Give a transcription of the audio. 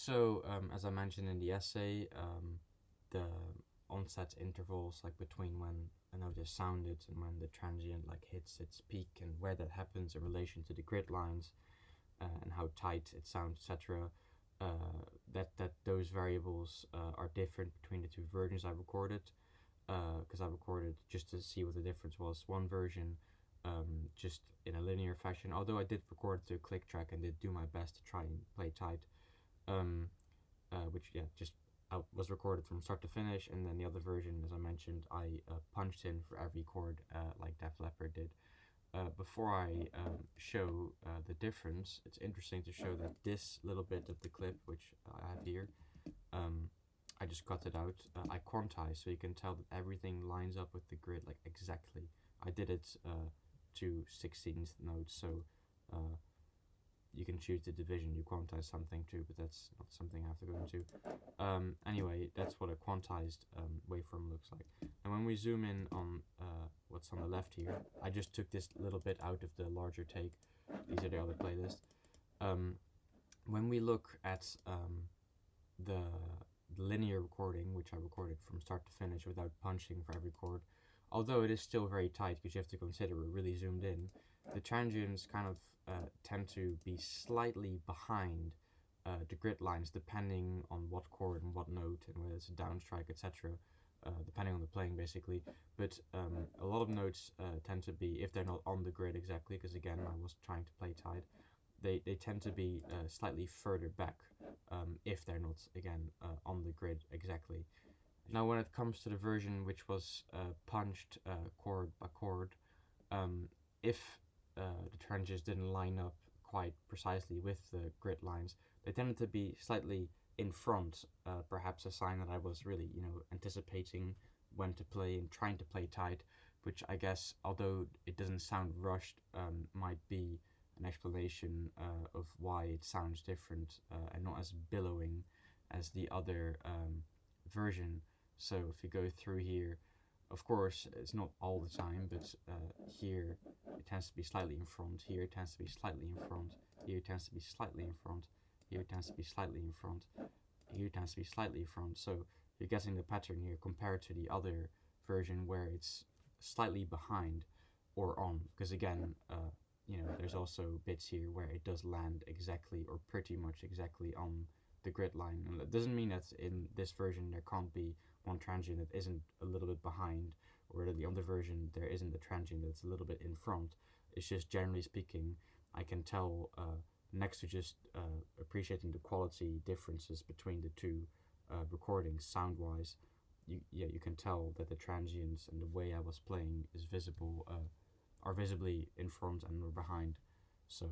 So, as I mentioned in the essay, the onset intervals, like between when a note is sounded and when the transient like hits its peak, and where that happens in relation to the grid lines, and how tight it sounds, etc. That those variables are different between the two versions I recorded, because I recorded just to see what the difference was. One version just in a linear fashion, although I did record to a click track and did do my best to try and play tight, which just was recorded from start to finish. And then the other version, as I mentioned, I punched in for every chord like Def Leppard did. Before I show the difference, it's interesting to show that this little bit of the clip, which I have here, I just cut it out. I quantized, so you can tell that everything lines up with the grid like exactly. I did it to 16th notes, so you can choose the division you quantize something to, but that's not something I have to go into. Anyway, that's what a quantized waveform looks like. And when we zoom in on what's on the left here, I just took this little bit out of the larger take. These are the other playlist. When we look at the linear recording, which I recorded from start to finish without punching for every chord, although it is still very tight because you have to consider we're really zoomed in, the transients kind of tend to be slightly behind the grid lines depending on what chord and what note and whether it's a downstrike, etc. Depending on the playing basically. But a lot of notes tend to be, if they're not on the grid exactly, because again I was trying to play tight, they tend to be slightly further back if they're not, again, on the grid exactly. Now when it comes to the version which was punched chord by chord, if the transients didn't line up quite precisely with the grid lines, they tended to be slightly in front, perhaps a sign that I was really, anticipating when to play and trying to play tight, which I guess, although it doesn't sound rushed, might be an explanation of why it sounds different and not as billowing as the other version. So if you go through here, of course it's not all the time, but here it tends to be slightly in front, here it tends to be slightly in front, here it tends to be slightly in front, here it tends to be slightly in front, here it tends to be slightly in front. So you're getting the pattern here compared to the other version where it's slightly behind or on, because again, there's also bits here where it does land exactly or pretty much exactly on the grid line. And that doesn't mean that in this version there can't be one transient that isn't a little bit behind, or in the other version there isn't a transient that's a little bit in front. It's just, generally speaking, I can tell next to just appreciating the quality differences between the two recordings sound-wise, you can tell that the transients and the way I was playing is visible, are visibly in front and behind. So